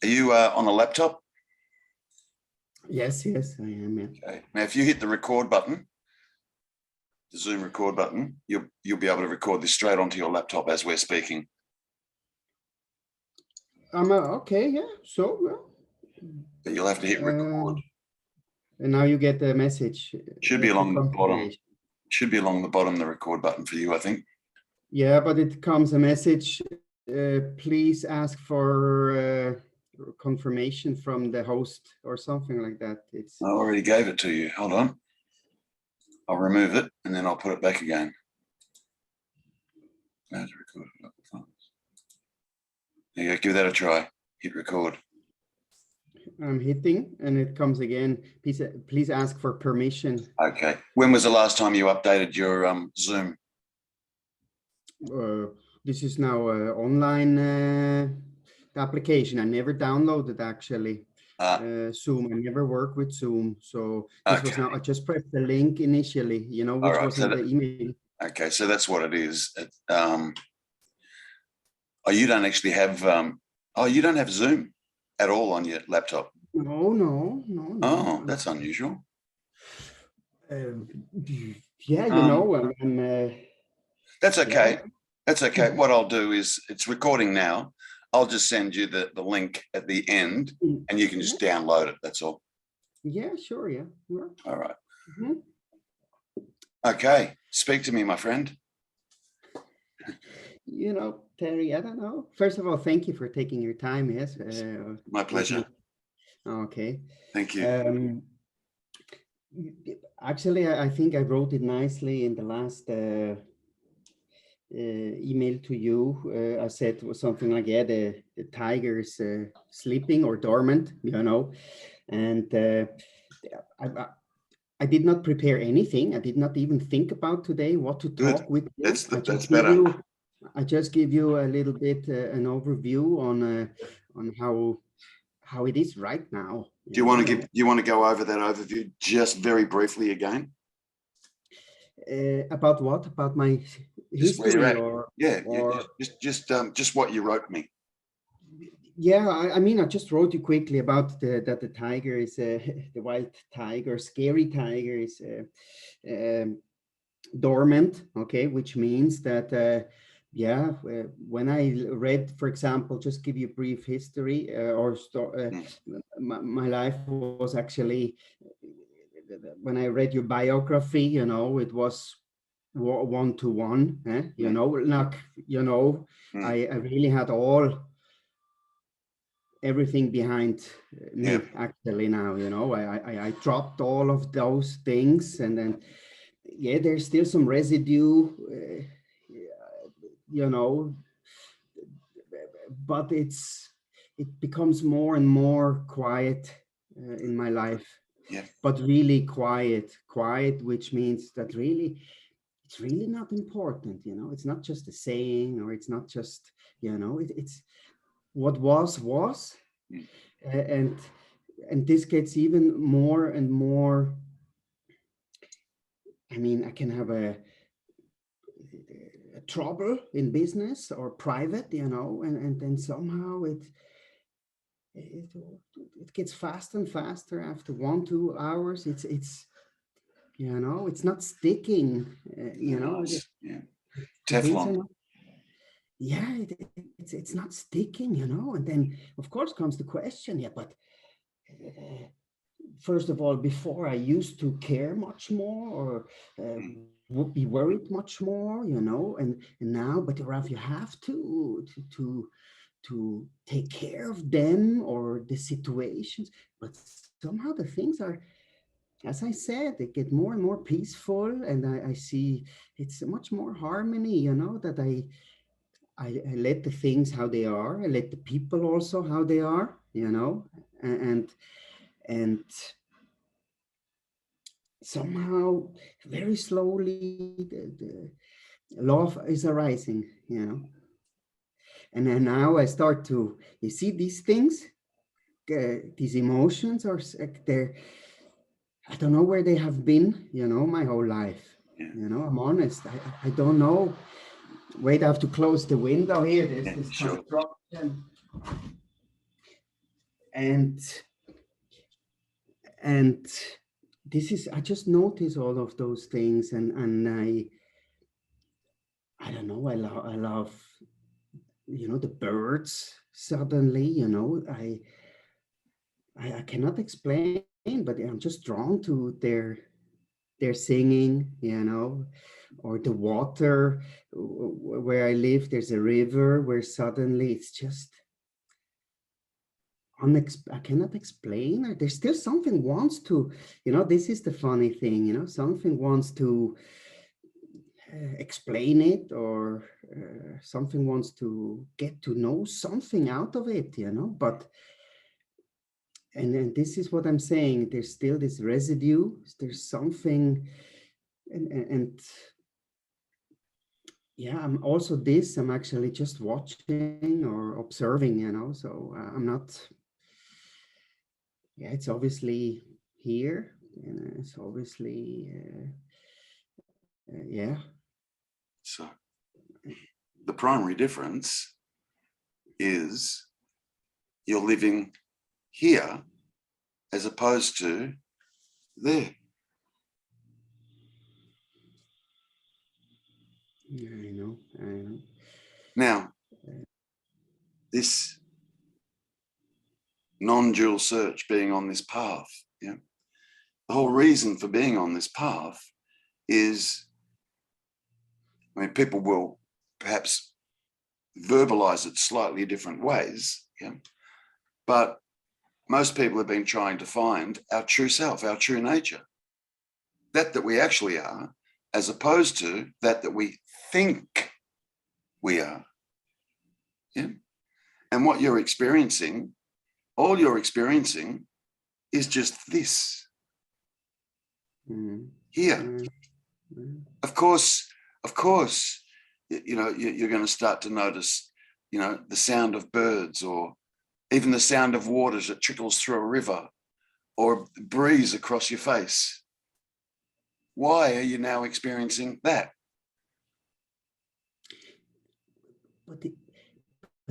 Are you on a laptop? Yes, yes, I am. Yeah. Okay. Now, if you hit the record button, the Zoom record button, you'll be able to record this straight onto your laptop as we're speaking. Okay, yeah. So, But you'll have to hit record. and now you get the message. Should be along the bottom. confirmation. Should be along the bottom, the record button for you, I think. Yeah, but it comes a message. Please ask for confirmation from the host or something like that. I already gave it to you. Hold on. I'll remove it and then I'll put it back again. There you go. Give that a try. Hit record. I'm hitting and it comes again. Please ask for permission. Okay. When was the last time you updated your Zoom? This is now an online application. I never downloaded actually. Zoom. I never worked with Zoom. So this was now, I just pressed the link initially, you know, which was in the email. Okay, so that's what it is. Oh, you don't actually have, you don't have Zoom at all on your laptop? No. Oh, that's unusual. Yeah, you know, that's okay. Yeah. That's okay. What I'll do is, it's recording now. I'll just send you the link at the end and you can just download it. That's all. Yeah, sure. Yeah. All right. Okay. Speak to me, my friend. You know, Terry, I don't know. First of all, thank you for taking your time. Yes. My pleasure. Okay. Thank you. Actually, I think I wrote it nicely in the last email to you. I said something like, yeah, the tiger is sleeping or dormant, you know, and I did not prepare anything. I did not even think about today what to talk with you. That's better. I just give you a little bit an overview on how it is right now. Do you want to go over that overview just very briefly again? About what? About my history, or just what you wrote me. Yeah, I mean, I just wrote you quickly about that the tiger is the wild tiger, scary tiger is dormant. Okay, which means that when I read, for example, just give you a brief history my life was actually, when I read your biography, you know, it was one-to-one, you know, like, you know, I really had everything behind me actually now, you know, I dropped all of those things, and then, yeah, there's still some residue, you know, but it becomes more and more quiet in my life. Yeah. But really quiet, which means that really, it's really not important, you know, it's not just a saying, or it's not just, you know, it's what was, and this gets even more and more. I mean, I can have a trouble in business or private, you know, and then somehow it gets faster and faster. After 1-2 hours, it's you know, it's not sticking, you know. Teflon. Yeah, it's not sticking, you know. And then of course comes the question, but first of all, before I used to care much more, or would be worried much more, you know, and now, but Ralph, you have to take care of them or the situations, but somehow the things are, as I said, they get more and more peaceful, and I see it's much more harmony, you know, that I let the things how they are, I let the people also how they are, you know, and somehow very slowly the love is arising, you know. And then now I start to, you see these things, these emotions are there. I don't know where they have been, you know, my whole life. You know, I'm honest. I don't know. Wait, I have to close the window here. There's this construction. and this is, I just notice all of those things, and I don't know, I love, you know, the birds suddenly, you know, I cannot explain, but I'm just drawn to their singing, you know, or the water where I live. There's a river where suddenly it's just I cannot explain. Or there's still something wants to, you know, this is the funny thing, you know, something wants to explain it, or something wants to get to know something out of it, you know, but and this is what I'm saying, there's still this residue, there's something, and yeah, I'm actually just watching or observing, you know, so I'm not, yeah, it's obviously here, and it's obviously yeah. So the primary difference is you're living here as opposed to there. I know. Now, this non-dual search, being on this path, yeah, the whole reason for being on this path is, I mean, people will perhaps verbalize it slightly different ways, yeah, but most people have been trying to find our true self, our true nature, that we actually are, as opposed to that we think we are. Yeah. And what you're experiencing, all you're experiencing is just this here. Of course, you know, you're going to start to notice, you know, the sound of birds, or even the sound of water as it trickles through a river, or a breeze across your face. Why are you now experiencing that? But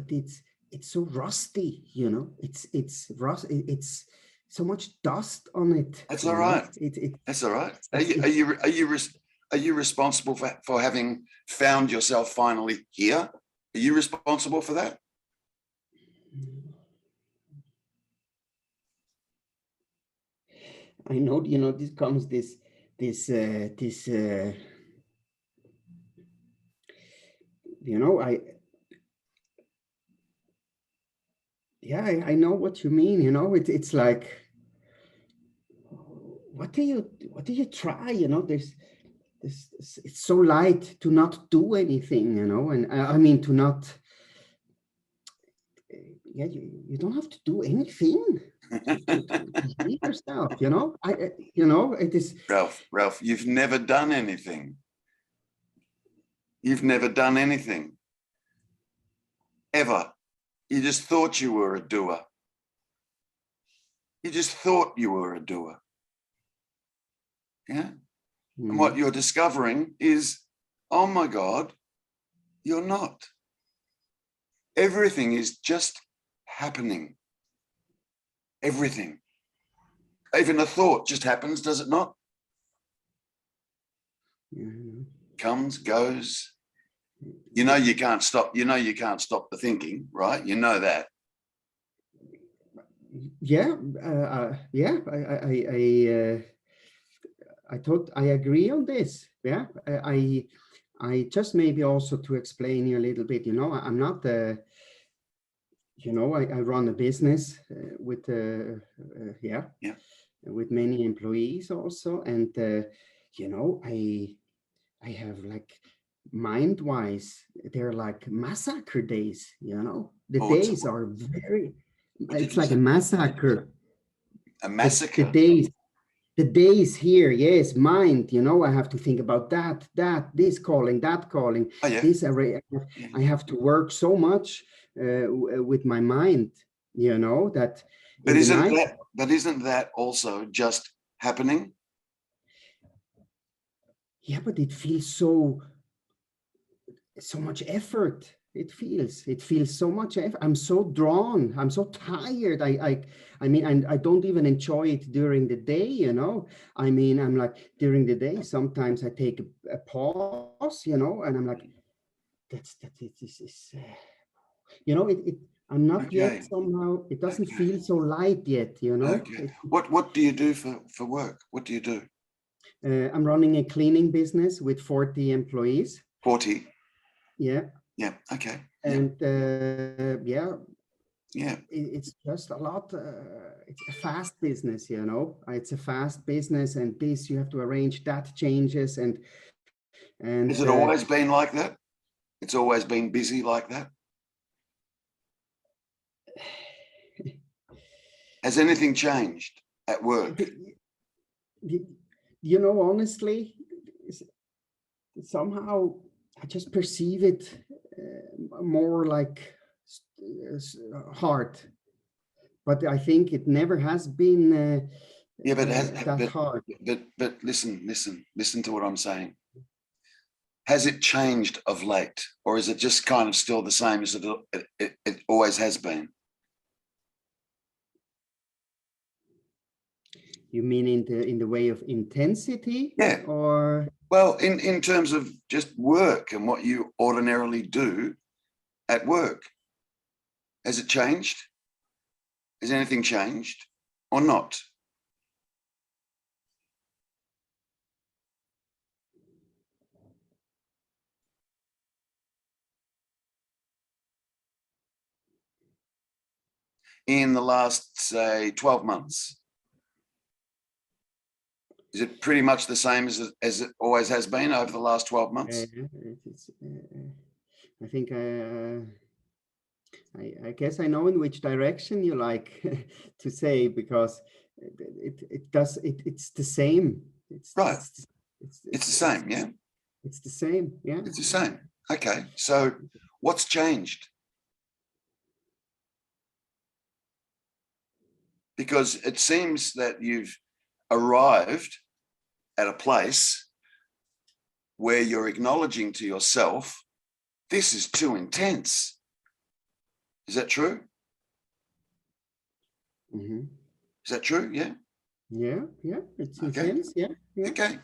it's so rusty, you know. It's rust. It's so much dust on it. That's all right. That's all right. Are you responsible for having found yourself finally here? Are you responsible for that? I know, you know, this comes this you know, I know what you mean, you know. It's like, what do you try, you know? There's it's so light to not do anything, you know, and I mean to not, yeah, you don't have to do anything to heal yourself, you know. You know, it is, Ralph, you've never done anything. You've never done anything ever. You just thought you were a doer. You just thought you were a doer. Yeah. And what you're discovering is, oh my God, you're not. Everything is just happening. Everything. Even a thought just happens, does it not? Comes, goes. You know you can't stop. You know you can't stop the thinking, right? You know that. Yeah, yeah. I agree on this. Yeah, I just maybe also to explain you a little bit. You know, I'm not the. You know, I run a business with yeah, with many employees also, and you know, I have like, mind-wise, they're like massacre days. You know, the days are very. It's like a massacre. A massacre. The days here, yes, mind, you know, I have to think about that, this calling, that calling, this array. I have to work so much with my mind, you know, that. But isn't that also just happening? Yeah, but it feels so much effort. it feels so much effort. I'm so drawn, I'm so tired. I mean, and I don't even enjoy it during the day, you know. I mean, I'm like, during the day, sometimes I take a pause, you know, and I'm like, you know, I'm not Okay. yet somehow, it doesn't Okay. feel so light yet, you know. Okay. What do you do for work? What do you do? I'm running a cleaning business with 40 employees. 40. Yeah. Yeah. Okay. Yeah. And yeah, Yeah. it's just a lot. It's a fast business, you know. It's a fast business, and this you have to arrange that changes, and Has it always been like that? It's always been busy like that? Has anything changed at work? you know, honestly, somehow I just perceive it more like hard, but I think it never has been Yeah, but that hard. but listen to what I'm saying. Has it changed of late, or is it just kind of still the same as it always has been? You mean in the way of intensity? Yeah. Or Well, in terms of just work and what you ordinarily do at work, has it changed? Has anything changed or not? In the last, say, 12 months? Is it pretty much the same as it always has been over the last 12 months? I think I guess I know in which direction you like to say, because it's the same. Right. It's the same, yeah? It's the same, yeah. It's the same. Okay, so what's changed? Because it seems that you've arrived at a place where you're acknowledging to yourself, this is too intense. Is that true? Mm-hmm. Is that true? Yeah. Yeah, it's Okay. intense. Yeah. Okay.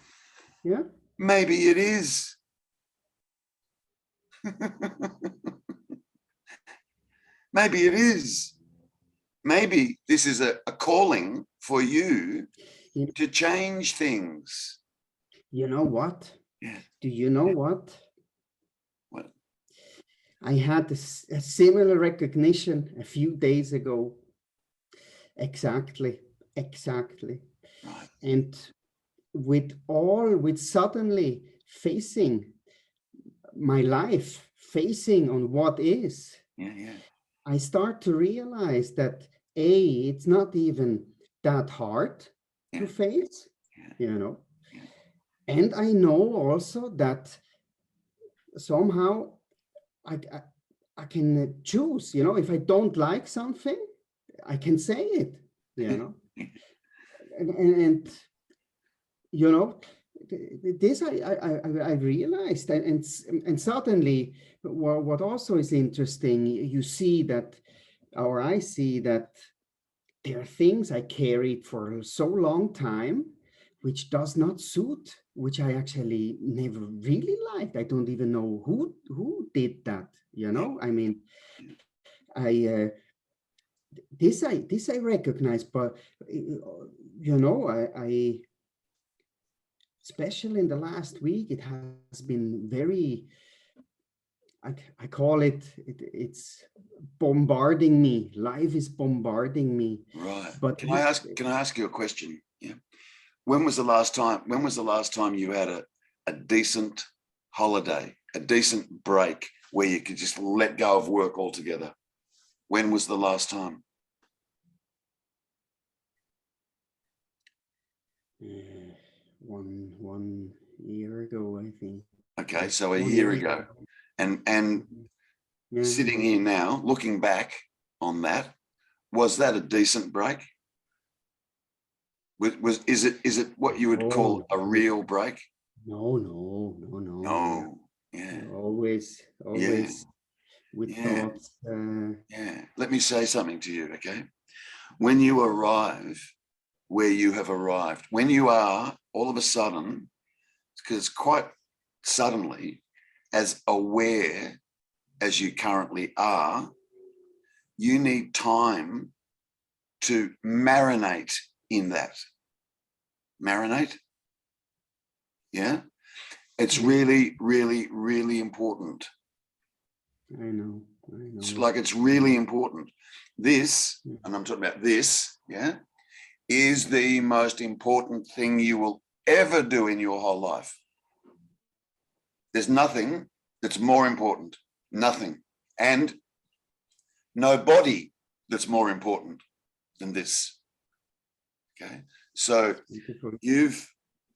Yeah. Maybe it is. Maybe it is. Maybe this is a calling for you to change things. You know what? Yeah. Do you know what? What? I had a similar recognition a few days ago. Exactly. Right. And with suddenly facing my life, facing on what is, Yeah. I start to realize that it's not even that hard to face, you know. Yeah. And I know also that somehow I can choose, you know, if I don't like something, I can say it, you know. and you know, this I realized, and suddenly what also is interesting, you see that, or I see that there are things I carried for so long time which does not suit, which I actually never really liked. I don't even know who did that, you know. I mean, I this I recognize, but you know, I especially in the last week, it has been very, I call it's bombarding me. Life is bombarding me. Right. But Can I ask you a question? Yeah. When was the last time you had a decent holiday, a decent break where you could just let go of work altogether? When was the last time? One year ago, I think. Okay, so a 1 year year ago. ago. And Yeah. sitting here now, looking back on that, was that a decent break? Is it what you would call a real break? No. No. Yeah. Always, Yeah. with Yeah. thoughts. Yeah. Let me say something to you, okay? When you arrive where you have arrived, when you are all of a sudden, because quite suddenly, as aware as you currently are, you need time to marinate in that. Marinate? Yeah? It's really, really, really important. I know. It's like it's really important. This, and I'm talking about this, yeah, is the most important thing you will ever do in your whole life. There's nothing that's more important. Nothing. And nobody that's more important than this. Okay. So Beautiful.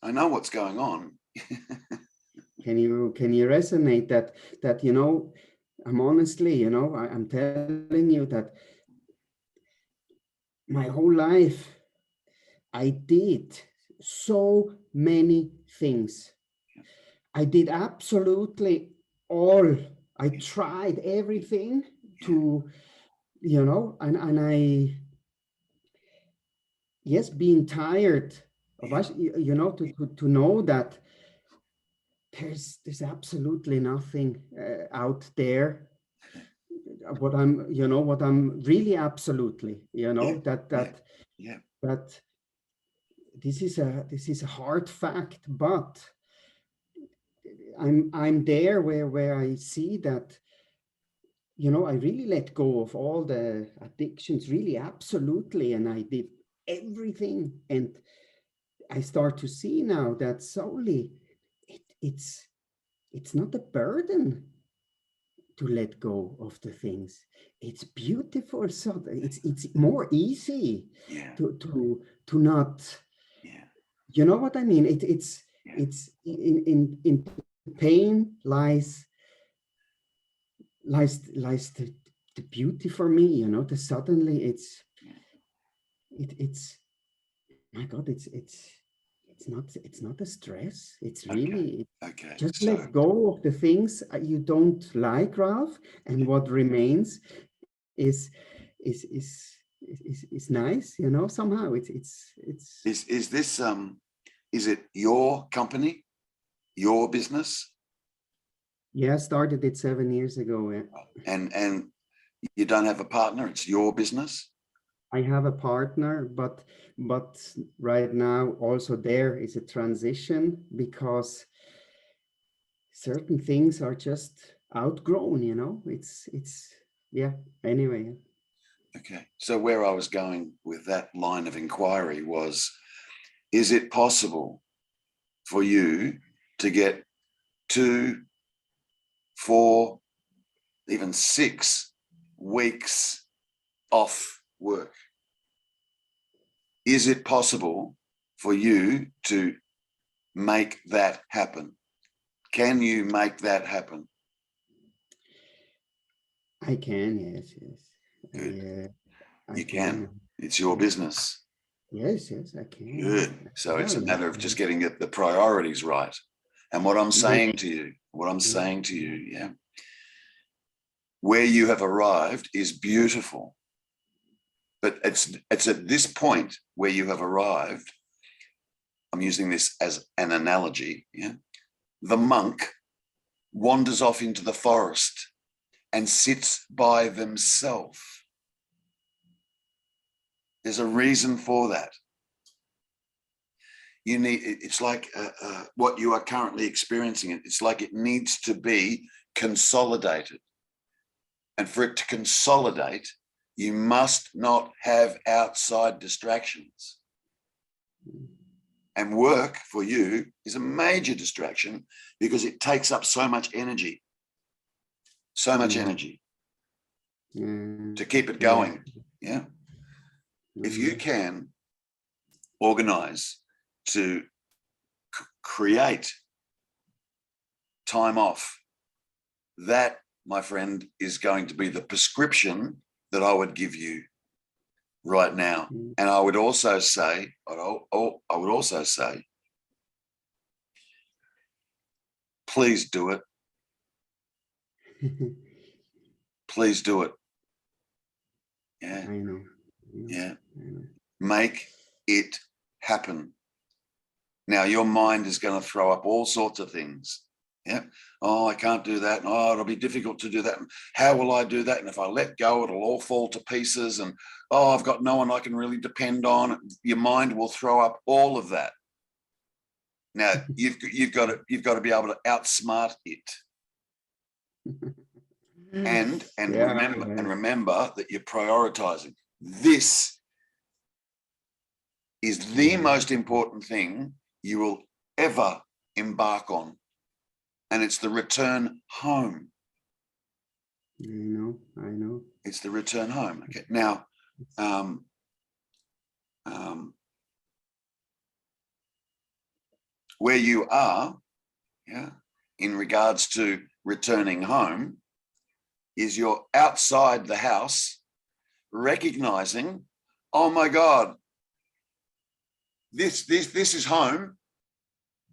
I know what's going on. Can you resonate that you know, I'm honestly, you know, I'm telling you that my whole life I did so many things. I did absolutely all. I tried everything to, you know, and I, yes, being tired of us, you know, to know that there's absolutely nothing out there. What I'm, you know, what I'm really absolutely, you know, that this is a hard fact, but I'm there where I see that, you know, I really let go of all the addictions, really absolutely, and I did everything, and I start to see now that solely it's not a burden to let go of the things. It's beautiful, so it's more easy to not, you know what I mean. It's in pain lies the beauty for me, you know. The suddenly it's my God, it's not a stress. It's really just So let go of the things you don't like, Ralph, and what remains is is nice, you know. Somehow it's is this is it your company, your business? Yeah, I started it 7 years ago. And you don't have a partner, it's your business? I have a partner, but right now also there is a transition because certain things are just outgrown, you know. It's yeah, anyway. Okay. So where I was going with that line of inquiry was, is it possible for you to get 2, 4, even 6 weeks off work? Is it possible for you to make that happen? Can you make that happen? I can, yes. Good. I You can. can. It's your business. Yes, I can. Good. So it's a Well, matter of just getting the priorities right. And what I'm yeah. saying to you, yeah, where you have arrived is beautiful. But it's at this point where you have arrived, I'm using this as an analogy, yeah. The monk wanders off into the forest and sits by themselves. There's a reason for that. You need, it's like what you are currently experiencing. It's like it needs to be consolidated. And for it to consolidate, you must not have outside distractions. And work for you is a major distraction because it takes up so much energy, to keep it going. Yeah. If you can organize to create time off, that, my friend, is going to be the prescription that I would give you right now. And I would also say, please do it. please do it. Yeah. I know. Yeah. I know. Make it happen. Now, your mind is going to throw up all sorts of things. Yeah. Oh, I can't do that. Oh, it'll be difficult to do that. How will I do that? And if I let go, it'll all fall to pieces. And oh, I've got no one I can really depend on. Your mind will throw up all of that. Now, you've got to be able to outsmart it. And remember that you're prioritizing. This is the most important thing you will ever embark on. And it's the return home. I know. It's the return home. Okay. Now, where you are, yeah, in regards to returning home, is you're outside the house, recognizing, oh my God, this is home.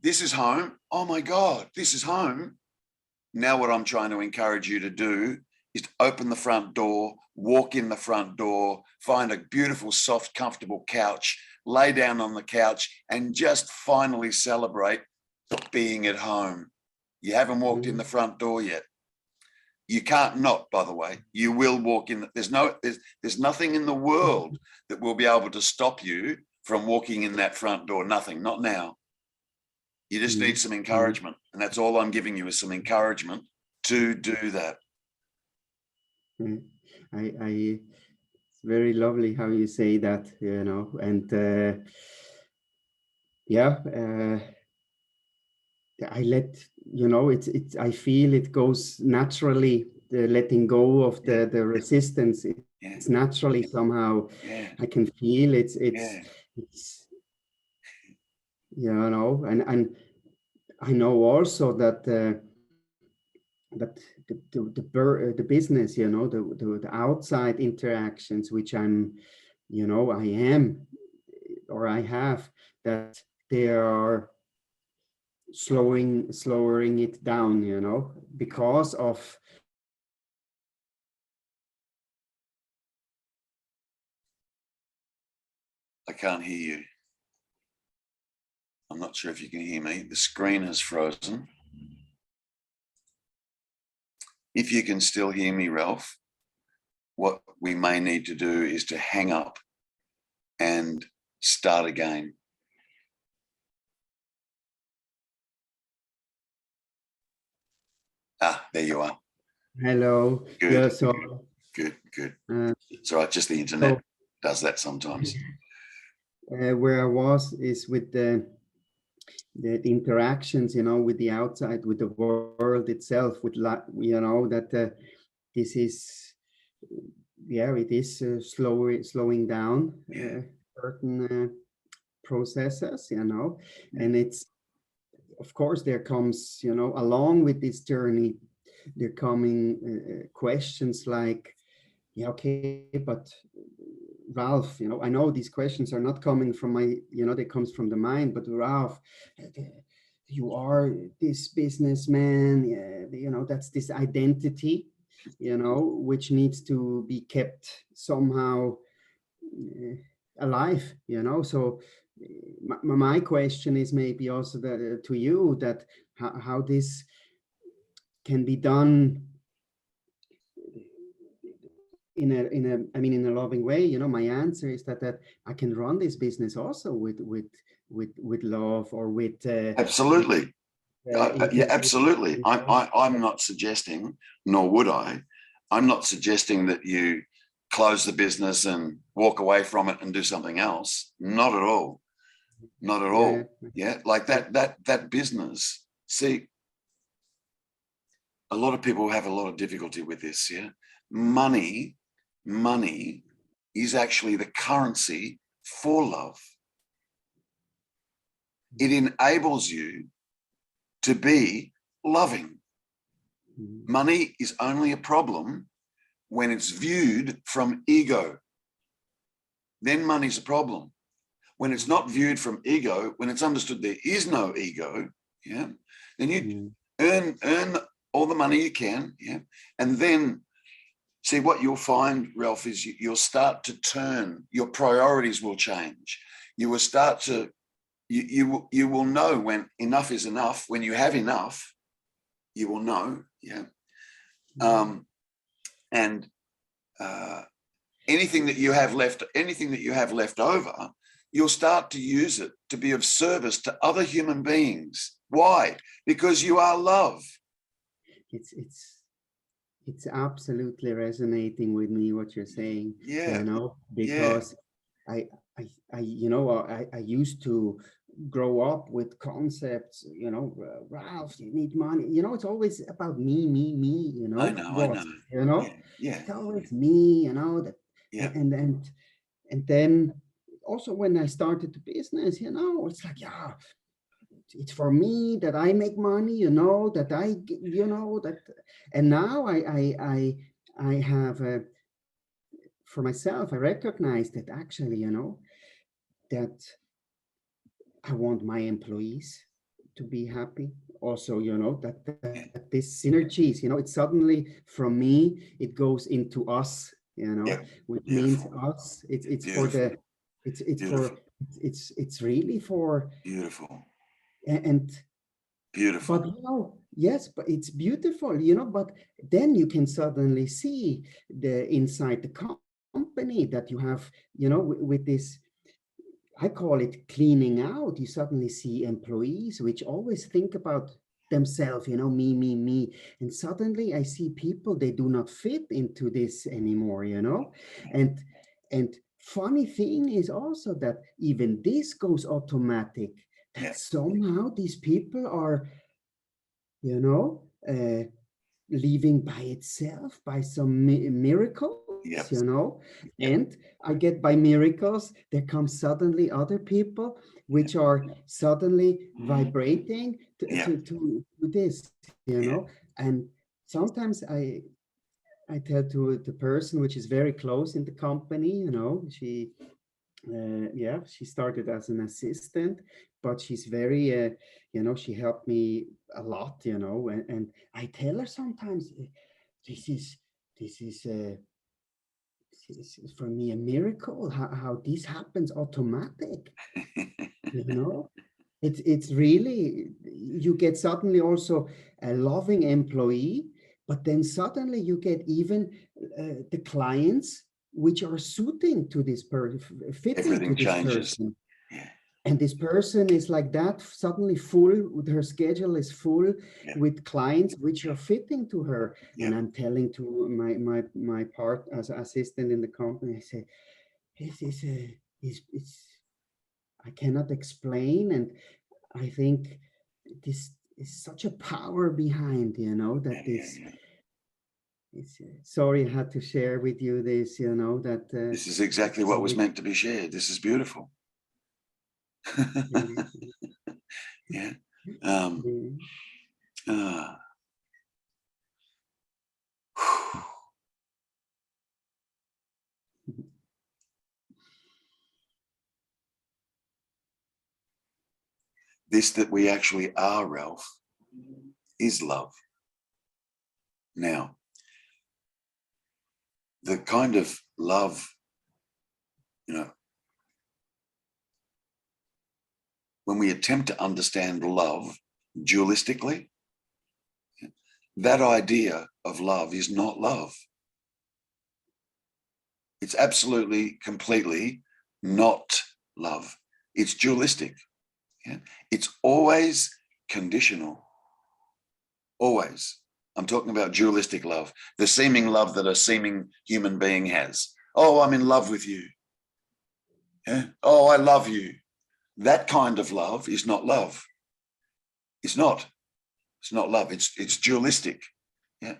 This is home. Oh my God, this is home. Now what I'm trying to encourage you to do is to open the front door, walk in the front door, find a beautiful, soft, comfortable couch, lay down on the couch, and just finally celebrate being at home. You haven't walked in the front door yet. You can't not, by the way. You will walk in. There's nothing in the world that will be able to stop you from walking in that front door. Nothing, not now. You just need some encouragement. And that's all I'm giving you is some encouragement to do that. It's very lovely how you say that, you know, and I let, you know, I feel it goes naturally, the letting go of the resistance. It's naturally somehow, I can feel it's you know, and I know also that the business, you know, the outside interactions, which I'm, you know, I am, or I have, that they are slowing it down, you know, because of I can't hear you. I'm not sure if you can hear me. The screen has frozen. If you can still hear me, Ralph, what we may need to do is to hang up and start again. Ah, there you are. Hello. Good. Yeah, so good. It's all right. Just the internet does that sometimes. Where I was is with the interactions, you know, with the outside, with the world itself, with, you know, that this is, it is slowing down certain processes, you know, and it's, of course, there comes, you know, along with this journey, there coming questions like, yeah, okay, but Ralph, you know, I know these questions are not coming from my, you know, they comes from the mind, but Ralph, you are this businessman, you know, that's this identity, you know, which needs to be kept somehow alive, you know. So my question is maybe also that, to you, that how this can be done in a loving way. You know, my answer is that I can run this business also with love, or with absolutely. Yeah, absolutely. I'm not suggesting, nor would I'm not suggesting that you close the business and walk away from it and do something else. Not at all. Not at all. Yeah, like that business. See, a lot of people have a lot of difficulty with this. Yeah, money is actually the currency for love. It enables you to be loving. Money is only a problem when it's viewed from ego. Then money's a problem. When it's not viewed from ego, when it's understood there is no ego, yeah, then you earn all the money you can, yeah, and then See, what you'll find, Ralph, is you'll start to turn, your priorities will change. You will start to, you will know when enough is enough. When you have enough, you will know, yeah. And anything that you have left over, you'll start to use it to be of service to other human beings. Why? Because you are love. It's absolutely resonating with me what you're saying. Yeah. You know, because I used to grow up with concepts, you know, Ralph, you need money. You know, it's always about me, you know. I know. You know, Yeah. it's always me, you know, that, yeah. And then also when I started the business, you know, it's like, yeah, it's for me that I make money, you know, that and now I have for myself, I recognize that actually, you know, that I want my employees to be happy. Also, you know, that this synergies, you know, it's suddenly from me, it goes into us, you know, which means us. It's for the, it's really for beautiful. And beautiful. But you know, yes, but it's beautiful, you know, but then you can suddenly see the inside the company that you have, you know, with this, I call it cleaning out. You suddenly see employees which always think about themselves, you know, me. And suddenly I see people, they do not fit into this anymore, you know. And funny thing is also that even this goes automatic, that somehow these people are, you know, leaving by itself, by some miracles, you know. And I get by miracles, there come suddenly other people which are suddenly vibrating to this, you know. And sometimes I tell to the person which is very close in the company, you know, she started as an assistant, but she's very, you know, she helped me a lot, you know, and I tell her sometimes, this is for me a miracle, how this happens automatic, you know. It's really, you get suddenly also a loving employee, but then suddenly you get even the clients which are suiting to this person, fitting Everything to this changes. person. And this person is like that, suddenly full, her schedule is full with clients which are fitting to her. And I'm telling to my part as assistant in the company, I say, this is it's I cannot explain. And I think this is such a power behind, you know, that this. It's, sorry, I had to share with you this, you know, that. This is exactly what was meant to be shared. This is beautiful. Yeah. This that we actually are, Ralph, is love. Now, the kind of love, you know, when we attempt to understand love dualistically, that idea of love is not love. It's absolutely, completely not love. It's dualistic. It's always conditional. Always. I'm talking about dualistic love, the seeming love that a seeming human being has. Oh, I'm in love with you. Yeah. Oh, I love you. That kind of love is not love. It's not. It's not love. It's dualistic. Yeah.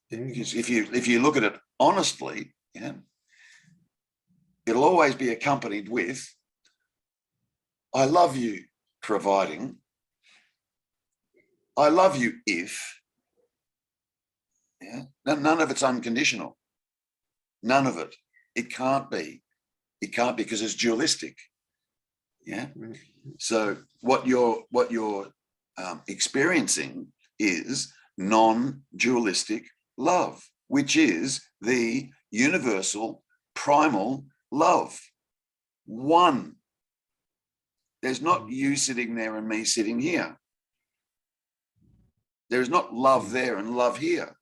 Because if you look at it honestly, yeah, it'll always be accompanied with, I love you, providing. I love you if. Yeah. None of it's unconditional. None of it. It can't be. It can't be because it's dualistic. Yeah. So what you're experiencing is non-dualistic love. which is the universal primal love. One. There's not you sitting there and me sitting here. There is not love there and love here.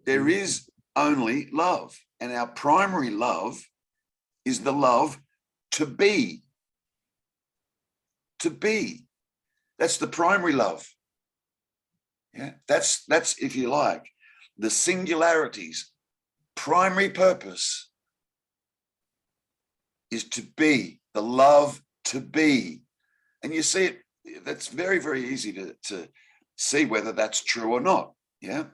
There is only love. And our primary love is the love to be. To be. That's the primary love. Yeah, that's, if you like, the singularity's primary purpose is to be, the love to be. And you see it, that's very, very easy to see whether that's true or not. Yeah.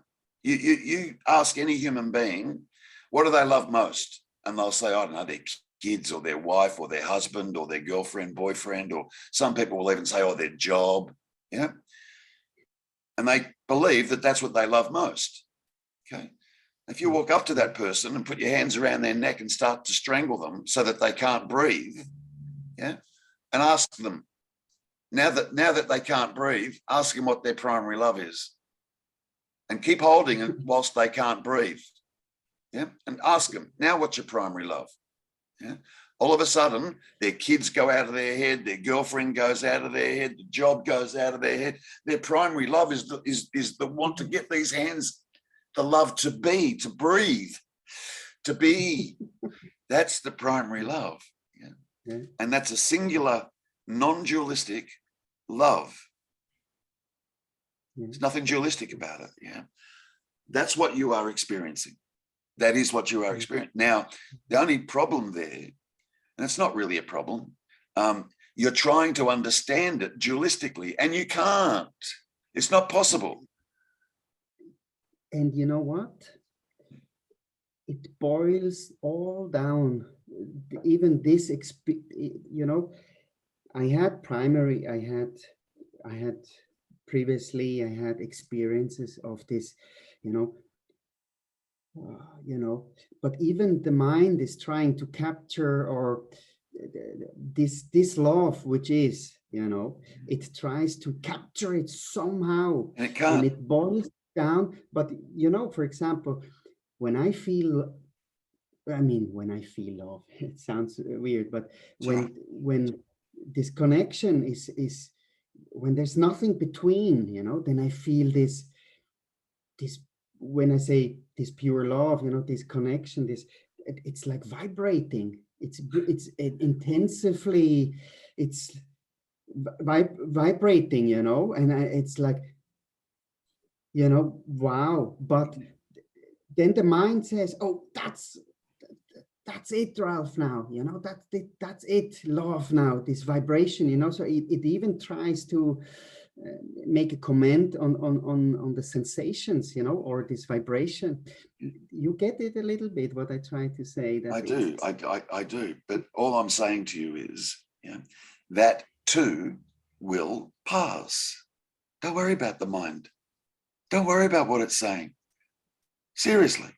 You ask any human being, what do they love most? And they'll say, I don't know, their kids or their wife or their husband or their girlfriend, boyfriend, or some people will even say, oh, their job. Yeah. And they believe that that's what they love most. Okay. If you walk up to that person and put your hands around their neck and start to strangle them so that they can't breathe, yeah, and ask them, now that they can't breathe, ask them what their primary love is. And keep holding it whilst they can't breathe. Yeah. And ask them, now what's your primary love? Yeah. All of a sudden, their kids go out of their head, their girlfriend goes out of their head, the job goes out of their head. Their primary love is the want to get these hands, the love to be, to breathe, to be. That's the primary love. Yeah. Yeah. And that's a singular, non-dualistic love. There's nothing dualistic about it. Yeah. That's what you are experiencing. That is what you are experiencing. Now, the only problem there, and it's not really a problem, you're trying to understand it dualistically, and you can't. It's not possible. And you know what? It boils all down. Even this, you know, I had previously, I had experiences of this, but even the mind is trying to capture or this love, which is, it tries to capture it somehow, and it can't. And it boils down. But, for example, when I feel love, it sounds weird, but when this connection is when there's nothing between, then I feel this, when I say this pure love, this connection, it's like vibrating. It's intensively, it's vibrating, and it's like, wow. But then the mind says, oh, that's it, Ralph, now, that's it, love now, this vibration, so it even tries to make a comment on the sensations, or this vibration. You get it a little bit, what I try to say. That I do. But all I'm saying to you is, that too will pass. Don't worry about the mind. Don't worry about what it's saying. Seriously,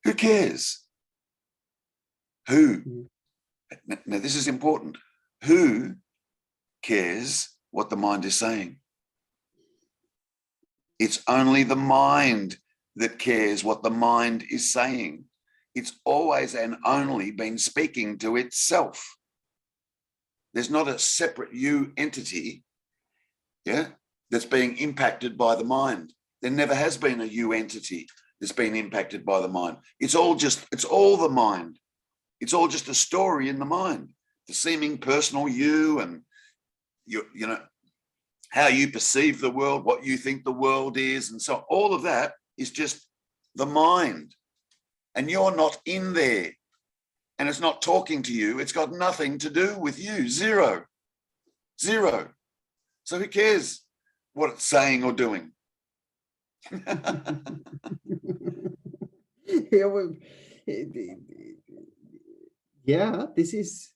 who cares? Who? Now, this is important. Who cares what the mind is saying? It's only the mind that cares what the mind is saying. It's always and only been speaking to itself. There's not a separate you entity, that's being impacted by the mind. There never has been a you entity that's been impacted by the mind. It's all the mind. It's all just a story in the mind, the seeming personal you, and how you perceive the world, what you think the world is, and so all of that is just the mind. And you're not in there, and it's not talking to you. It's got nothing to do with you. Zero. So who cares what it's saying or doing? Yeah, this is.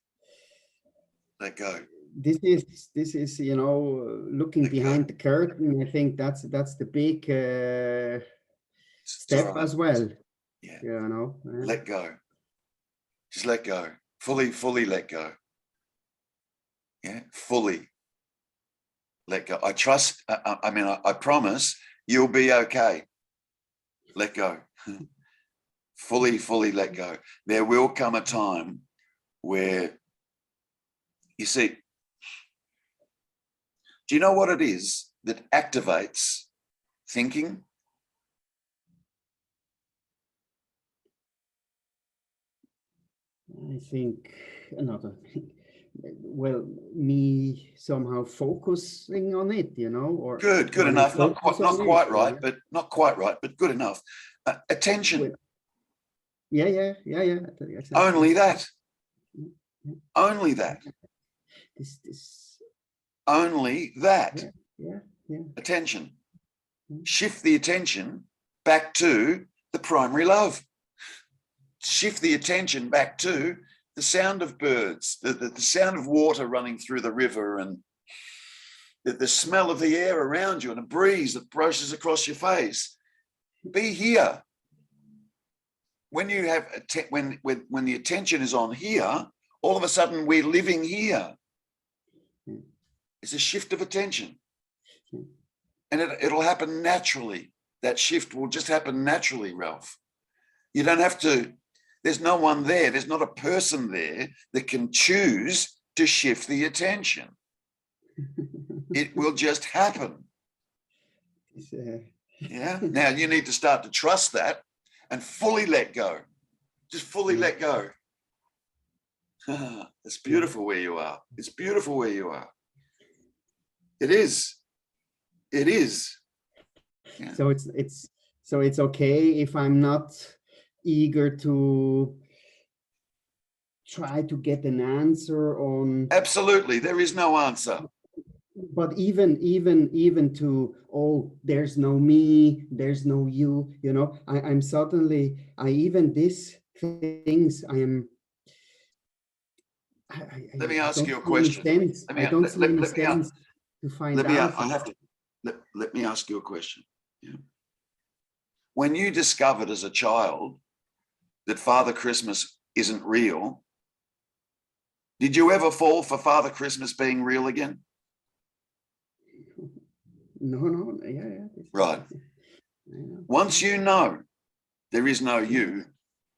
Let go. This is looking behind the curtain. I think that's the big step as well. Yeah. Let go. Just let go. Fully let go. Yeah, fully let go. I trust. I promise you'll be okay. Let go. fully let go. There will come a time where, you see, do you know what it is that activates thinking? I think another thing. Well, me somehow focusing on it, you know, or Good when I enough. Not focus quite on it, right, yeah. but not quite right, but good enough. Attention. Well, yeah. Exactly. Only that. Yeah. Only that. This. Only that. Yeah. Attention. Shift the attention back to the primary love. Shift the attention back to the sound of birds, the sound of water running through the river, and the smell of the air around you, and a breeze that brushes across your face. Be here. When you have when the attention is on here, all of a sudden we're living here. It's a shift of attention, and it'll happen naturally. That shift will just happen naturally, Ralph. You don't have to. There's no one there. There's not a person there that can choose to shift the attention. It will just happen. Yeah. Now you need to start to trust that and fully let go. Just fully let go. It's beautiful where you are. It's beautiful where you are. It is. It is. Yeah. So it's okay if I'm not eager to try to get an answer on. Absolutely, there is no answer. But even to, oh, there's no me, there's no you, you know, I'm suddenly, even these things, Let me ask you a don't see any question. sense. I don't see any sense to find out. Let me ask you a question. Yeah. When you discovered as a child that Father Christmas isn't real, did you ever fall for Father Christmas being real again? No, yeah. Right. Once you know there is no you,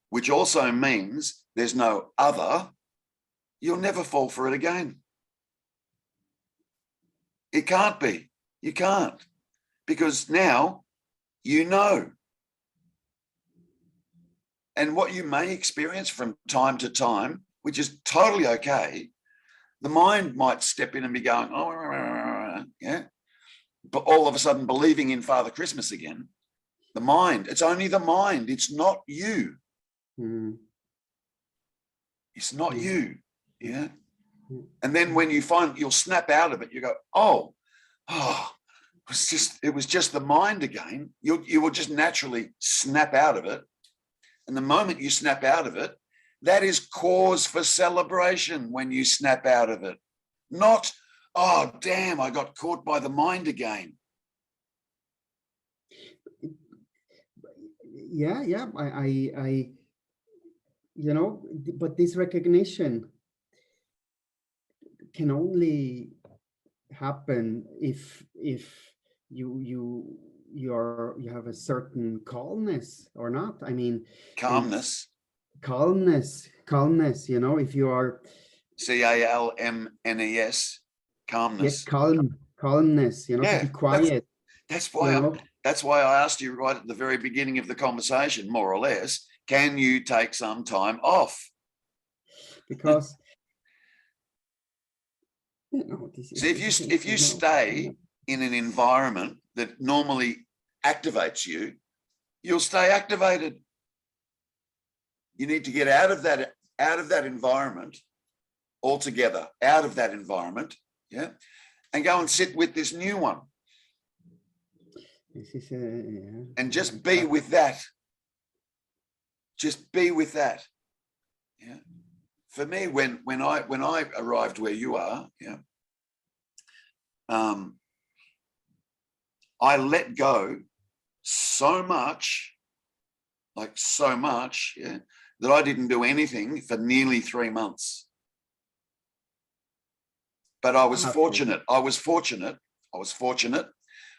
which also means there's no other, you'll never fall for it again. It can't be. You can't. Because now you know. And what you may experience from time to time, which is totally okay, the mind might step in and be going, oh, yeah, but all of a sudden believing in Father Christmas again. The mind, it's only the mind, it's not you. It's not you, yeah? And then when you find, you'll snap out of it, you go, oh, it was just the mind again. You will just naturally snap out of it. And the moment you snap out of it, that is cause for celebration when you snap out of it. Not, oh, damn, I got caught by the mind again. Yeah. I you know, but this recognition can only happen if you have a certain calmness or not. I mean, Calmness. Calmness, you know, if you are CALMNES, calmness. Yeah, calmness, you know, Yeah, to be quiet. That's why I asked you right at the very beginning of the conversation, more or less, can you take some time off? Because you know, if you stay in an environment that normally activates you, you'll stay activated. You need to get out of that environment altogether, out of that environment, yeah, and go and sit with this new one. And just be with that. Just be with that. Yeah. For me, when I arrived where you are, yeah, I let go so much, yeah, that I didn't do anything for nearly 3 months. But I was fortunate.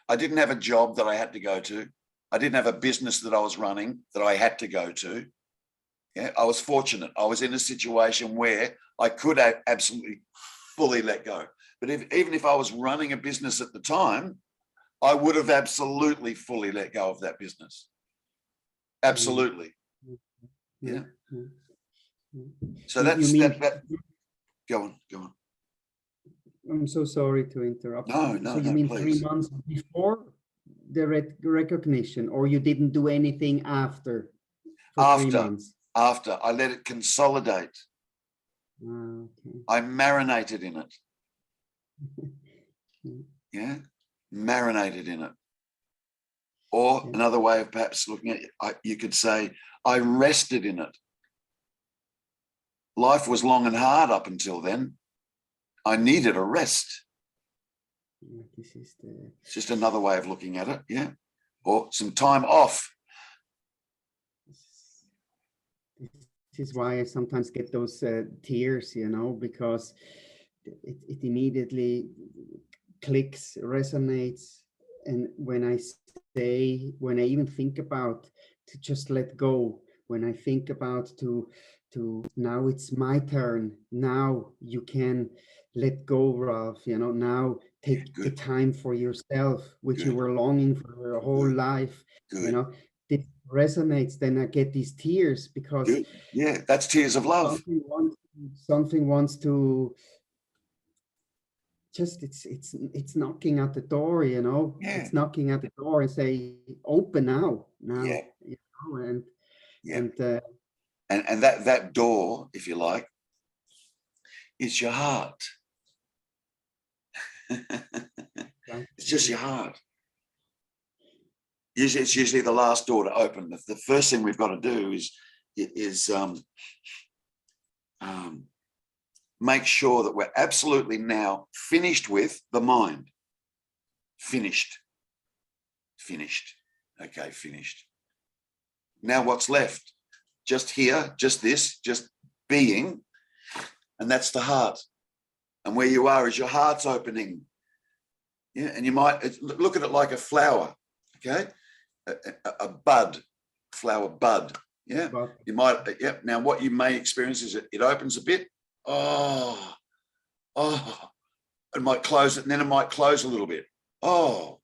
I didn't have a job that I had to go to. I didn't have a business that I was running that I had to go to. Yeah, I was fortunate. I was in a situation where I could absolutely fully let go. But even if I was running a business at the time, I would have absolutely fully let go of that business. Absolutely. Yeah. So you that's mean that. Go on. I'm so sorry to interrupt. No, So you mean please. 3 months before the recognition, or you didn't do anything after for 3 months? After I let it consolidate. Okay. I marinated in it. Yeah, marinated in it. Or another way of perhaps looking at it, you could say, I rested in it. Life was long and hard up until then. I needed a rest. It's just another way of looking at it, yeah. Or some time off. This is why I sometimes get those tears, because it immediately clicks, resonates. And when I even think about to just let go, when I think about to now it's my turn, now you can let go, Ralph, now take the time for yourself, which you were longing for your whole life. This resonates, then I get these tears because that's tears of love. Something wants to just it's knocking at the door, it's knocking at the door and say, open now, and that door, if you like, is your heart. It's just your heart. It's usually the last door to open. The first thing we've got to do is make sure that we're absolutely now finished with the mind. Finished. Okay, finished. Now what's left? Just here, just this, just being, and that's the heart. And where you are is your heart's opening. Yeah, and you might look at it like a flower, okay? A bud, flower bud. Yeah, you might. Yeah. Now, what you may experience is it opens a bit. Oh, it might close it, and then it might close a little bit. Oh,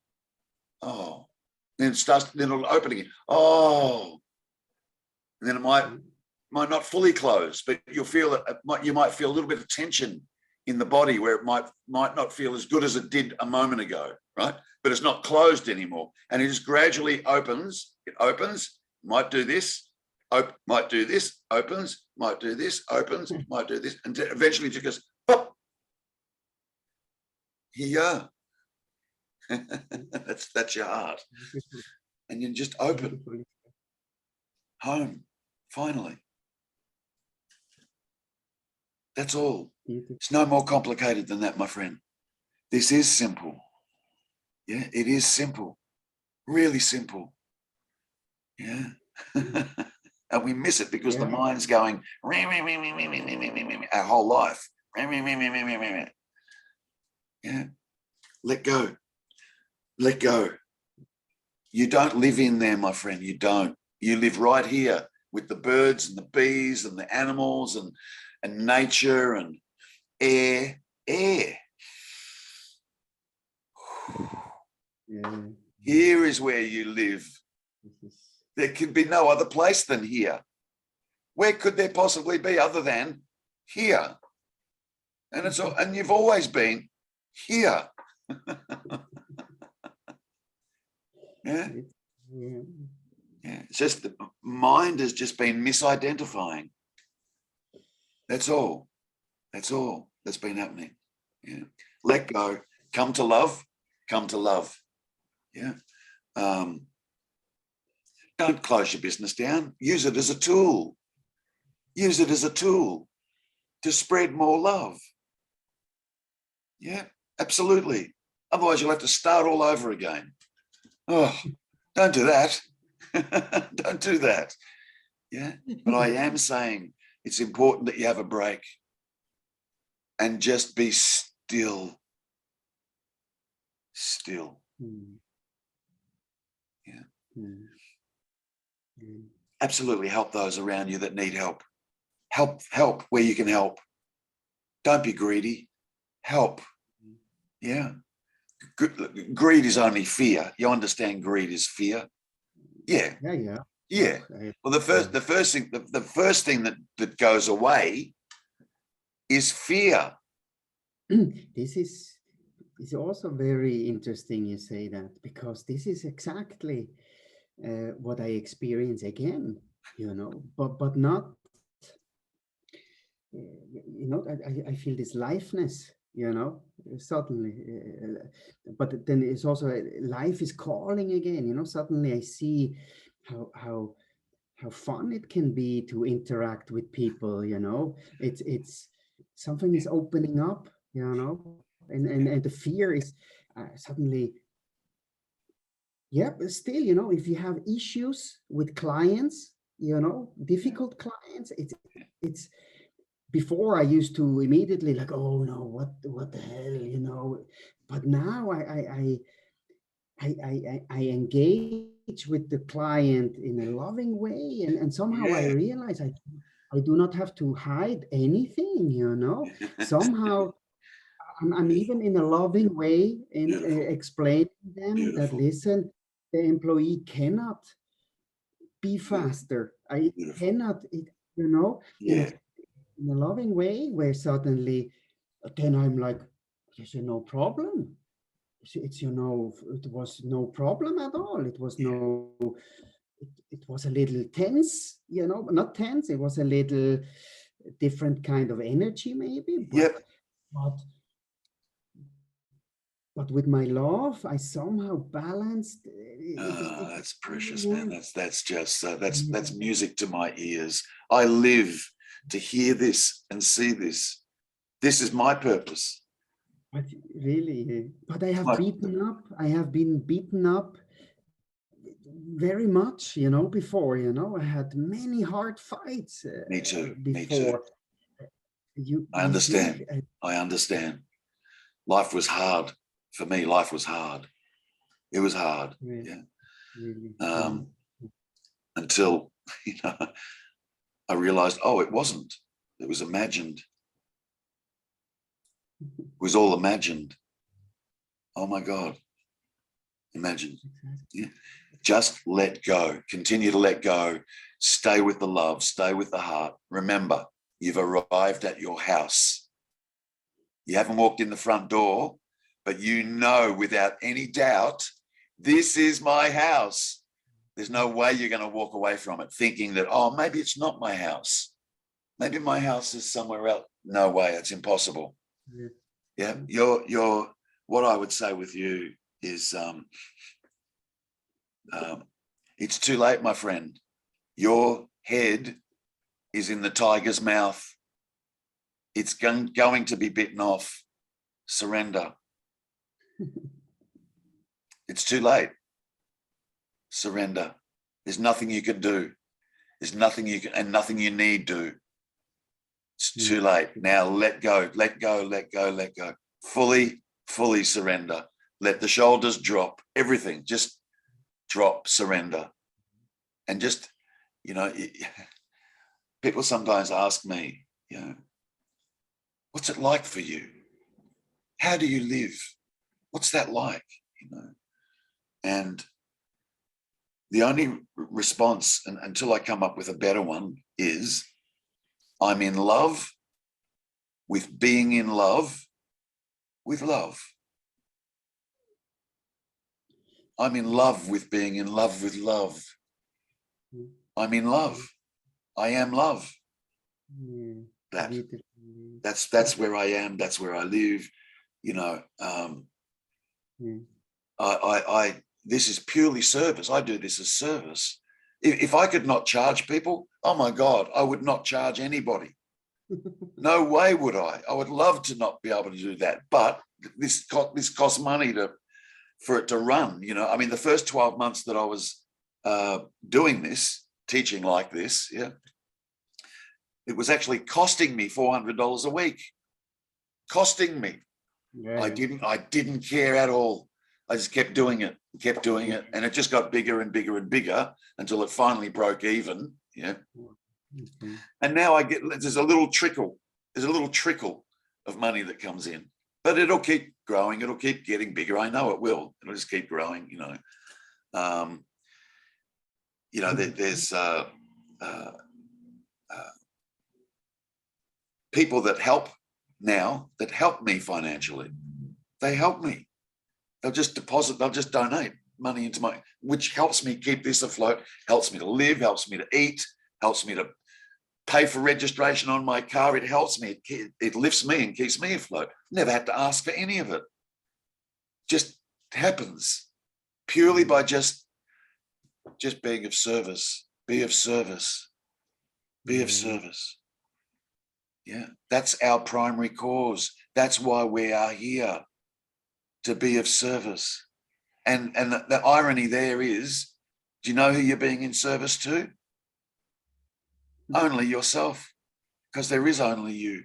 then it starts. Then it'll open again. Oh, and then it might not fully close, but you'll feel it. You might feel a little bit of tension in the body where it might not feel as good as it did a moment ago, right? But it's not closed anymore, and it just gradually opens. It opens. Might do this. Might do this. Opens. Might do this. Opens. Might do this, and eventually it goes. Pop. Here you are. that's your heart, and you just open. Home. Finally. That's all. It's no more complicated than that, my friend. This is simple. Yeah, it is simple. Really simple. Yeah. And we miss it because the mind's going our whole life. Yeah. Let go. Let go. You don't live in there, my friend. You don't. You live right here with the birds and the bees and the animals and nature and air. Here is where you live. There could be no other place than here. Where could there possibly be other than here? And it's all, and you've always been here. Yeah. It's just the mind has just been misidentifying. That's all. That's all that's been happening. Yeah. Let go. Come to love. Come to love. Yeah. Don't close your business down. Use it as a tool. Use it as a tool to spread more love. Yeah, absolutely. Otherwise, you'll have to start all over again. Oh, don't do that. Don't do that. Yeah. But I am saying it's important that you have a break and just be still. Still. Yeah. Mm. Mm. Absolutely help those around you that need help. Help where you can help. Don't be greedy. Help. Yeah. Greed is only fear. You understand greed is fear? Yeah. Yeah, yeah. Yeah. Well, the first thing that goes away is fear. This is also very interesting you say that, because this is exactly what I experience again, but not, I feel this liveness, suddenly, but then it's also life is calling again, suddenly I see how fun it can be to interact with people, it's something is opening up, and the fear is suddenly, yeah, but still, if you have issues with clients, difficult clients, it's before I used to immediately like, oh no, what the hell, but now I engage with the client in a loving way, and somehow I Yeah. realize I do not have to hide anything, somehow I'm even in a loving way in Beautiful. explaining them that, Beautiful. listen, the employee cannot be Beautiful. faster. I Beautiful. cannot, you know, in Yeah. in a loving way, where suddenly then I'm like, there's no problem. It was no problem at all. It was it was a little tense, not tense. It was a little different kind of energy, maybe, Yep. but but with my love, I somehow balanced That's really precious, man. went. That's just that's Yeah, music to my ears. I live to hear this and see this. This is my purpose. but really, but I have My, beaten up. I have been beaten up very much, before. I had many hard fights me too. Me too. before. I You see, understand. I understand. Life was hard for me. Life was hard. It was hard. really, Yeah. really, yeah. Um, until you know, I realized, oh, it wasn't. It was imagined. It was all imagined. Oh my God. Imagine. Exactly. Yeah. Just let go. Continue to let go. Stay with the love. Stay with the heart. Remember, you've arrived at your house. You haven't walked in the front door, but you know without any doubt, this is my house. There's no way you're going to walk away from it thinking that, oh, maybe it's not my house. Maybe my house is somewhere else. No way. It's impossible. Yeah. Yeah. You're what I would say with you is it's too late, my friend. Your head is in the tiger's mouth. It's going to be bitten off. Surrender. It's too late. Surrender. There's nothing you can do. There's nothing you can, and nothing you need do. It's too late. Now let go, let go, let go, let go. Fully surrender. Let the shoulders drop. Everything just drop, surrender. And just, you know, people sometimes ask me, what's it like for you? How do you live? What's that like? And the only response, and until I come up with a better one, is I'm in love with being in love with love. I'm in love with being in love with love. I'm in love. I am love. Yeah. That's where I am. That's where I live. I this is purely service. I do this as service. If I could not charge people, oh my God, I would not charge anybody. No way would I. I would love to not be able to do that, but this costs money for it to run. I mean, the first 12 months that I was doing this, teaching like this, it was actually costing me $400 a week. Costing me. Yeah. I didn't care at all. I just kept doing it. kept doing it, and it just got bigger and bigger and bigger until it finally broke even. Yeah. And now I get, there's a little trickle of money that comes in, but it'll keep growing. It'll keep getting bigger. I know it will. It'll just keep growing, you know. There's people that help now, that help me financially. They help me. They'll just deposit, they'll just donate money into my, which helps me keep this afloat, helps me to live, helps me to eat, helps me to pay for registration on my car. It helps me. It lifts me and keeps me afloat. Never had to ask for any of it. Just happens purely by just being of service. Be of service. Be of service. Yeah, that's our primary cause. That's why we are here, to be of service. And the irony there is, do you know who you're being in service to? Only yourself, because there is only you.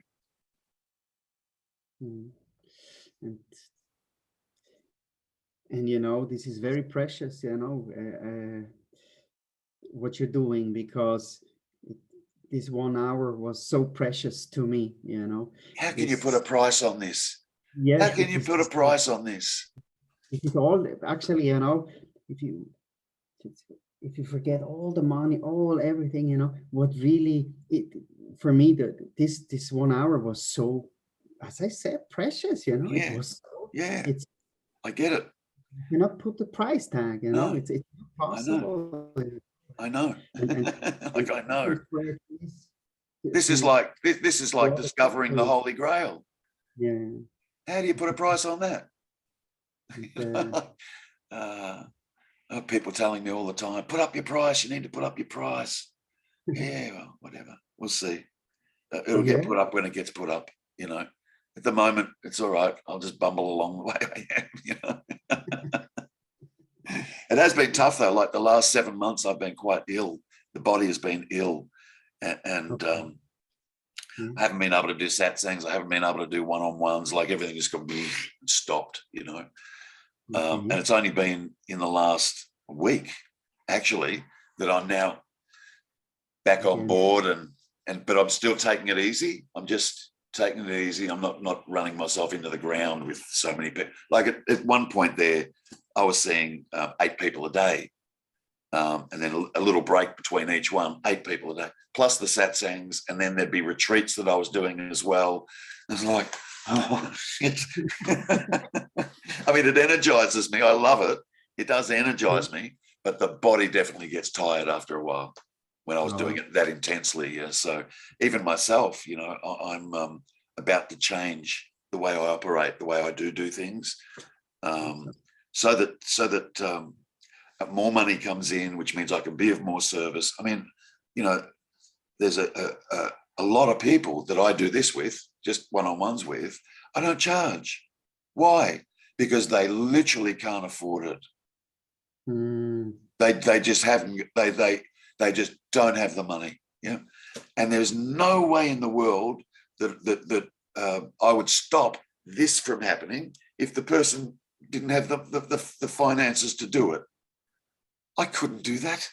And you know, this is very precious, you know, what you're doing, because this 1 hour was so precious to me, you know. How can you put a price on this? Yes. How can you put a price on this? It is all, actually, you know, if you forget all the money, everything, you know, what really, for me, this 1 hour was so, as I said, precious, you know. Yeah. It was so, I get it. You cannot put the price tag, you know. No. It's not possible. I know. Like, I know. This is like discovering the Holy Grail. Yeah. How do you put a price on that? People telling me all the time, put up your price. You need to put up your price. Yeah, well, whatever. We'll see. It'll get put up when it gets put up, you know. At the moment, it's all right. I'll just bumble along the way I am, you know. It has been tough, though. Like the last 7 months, I've been quite ill. The body has been ill. And I haven't been able to do satsangs. I haven't been able to do one-on-ones. Like everything just got stopped, you know. And it's only been in the last week, actually, that I'm now back on board, but I'm still taking it easy. I'm just taking it easy. I'm not running myself into the ground with so many people. Like at one point there, I was seeing 8 people a day, and then a little break between each one, 8 people a day, plus the satsangs, and then there'd be retreats that I was doing as well. It's like, oh shit. I mean, it energizes me. I love it. It does energize me, but the body definitely gets tired after a while when I was doing it that intensely. Yeah. So even myself, you know, I'm about to change the way I operate, the way I do things, so that more money comes in, which means I can be of more service. I mean, you know, there's a lot of people that I do this with, just one-on-ones with, I don't charge. Why? Because they literally can't afford it. They just haven't. They just don't have the money. Yeah, and there's no way in the world that I would stop this from happening if the person didn't have the finances to do it. I couldn't do that.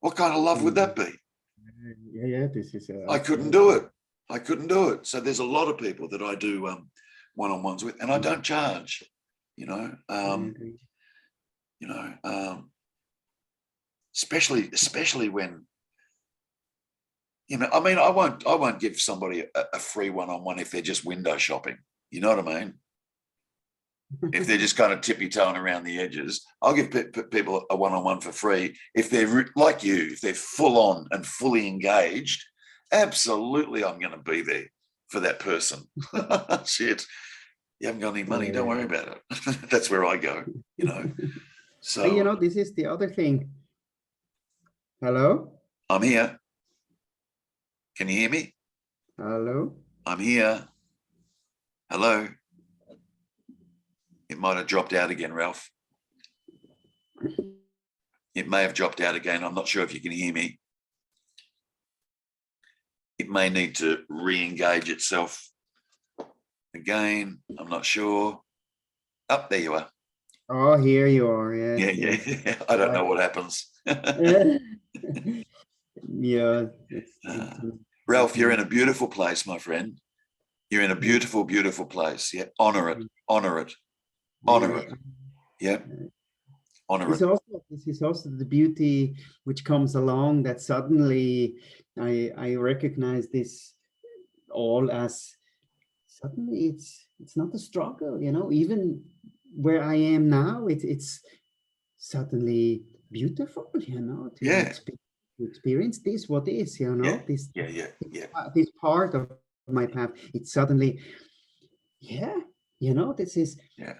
What kind of love would that be? Yeah. This is. I couldn't do it. I couldn't do it. So there's a lot of people that I do one-on-ones with, and I don't charge. You know, especially when, you know, I mean, I won't give somebody a free one-on-one if they're just window shopping. You know what I mean? If they're just kind of tippy-toeing around the edges, I'll give people a one-on-one for free. If they're like you, if they're full on and fully engaged, absolutely, I'm going to be there for that person. Shit, you haven't got any money, don't worry about it. That's where I go, you know. So, you know, this is the other thing. Hello? I'm here. Can you hear me? Hello? I'm here. Hello? It might have dropped out again, Ralph. It may have dropped out again. I'm not sure if you can hear me. It may need to re-engage itself again. I'm not sure. Oh, there you are. Oh, here you are. Yes, Yeah, yes. yeah. I don't know what happens. Yeah, it's Ralph, you're in a beautiful place, my friend. You're in a beautiful, beautiful place. Yeah, honor it, honor it, honor it. Yeah, honor it. This is also the beauty which comes along, that suddenly I recognize this all as suddenly it's not a struggle, you know, even where I am now, it's suddenly beautiful, you know, Yeah, to experience this, what is, you yeah, know, yeah, yeah, yeah. this part of my path. It's suddenly, yeah, you know, this is, Yeah.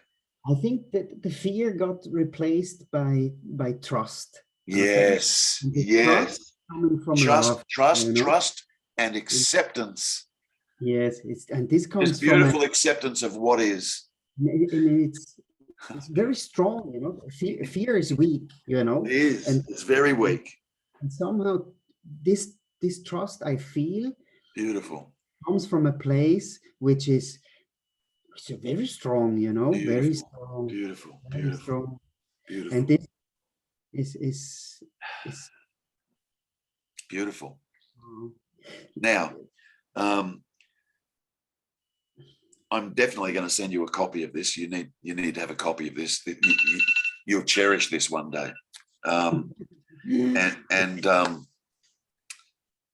I think that the fear got replaced by trust. Okay, Yes, and the trust yes. coming from Trust, love, trust, you know. trust, and acceptance. Yes, it's, and this Just comes from beautiful acceptance of what is. and it's very strong, you know. Fear is weak, you know, It is. It's very and, weak. and somehow this trust I feel Beautiful, comes from a place which is very strong, you know, beautiful, beautiful, very beautiful, strong, and beautiful, this is beautiful. uh, Now, um, I'm definitely going to send you a copy of this. You need to have a copy of this. You'll cherish this one day. And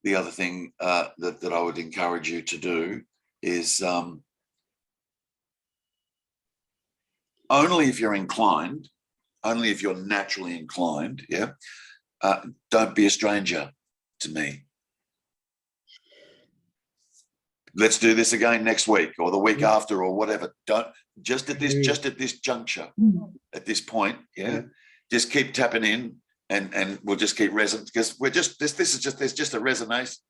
the other thing that I would encourage you to do is only if you're inclined, only if you're naturally inclined, yeah, don't be a stranger to me. Let's do this again next week or the week after or whatever. Don't just at this juncture, at this point, yeah. Just keep tapping in and we'll just keep resonating because we're just this is just there's just a resonance.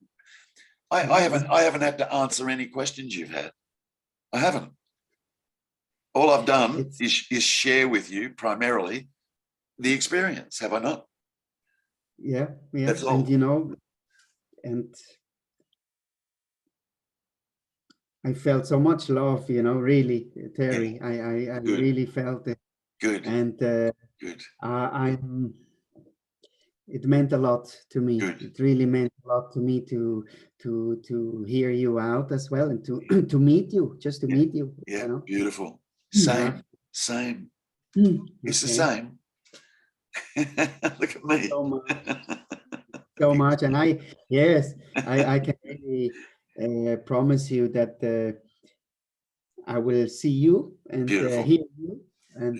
I haven't had to answer any questions you've had. I haven't. All I've done is share with you primarily the experience, have I not? Yeah, That's all. and you know, and I felt so much love, you know, really, Terry. I really felt it. Good. And Good. I'm it meant a lot to me. Good. It really meant a lot to me to hear you out as well, and to to meet you, just to meet you. Yeah, You know? beautiful. Same. It's the same. Look at me. So much. So much. And I can really promise you that I will see you and hear you. And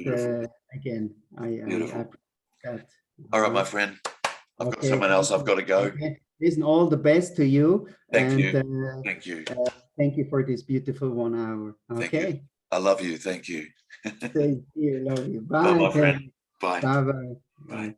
again, I appreciate that. All right, my friend. I've got someone else I've got to go. Listen, all the best to you. Thank and you. Thank you. Thank you for this beautiful 1 hour. Okay. Thank you. I love you. Thank you. Stay here. Love you. Bye, Bye. my friend. Bye. Bye. Bye. Bye.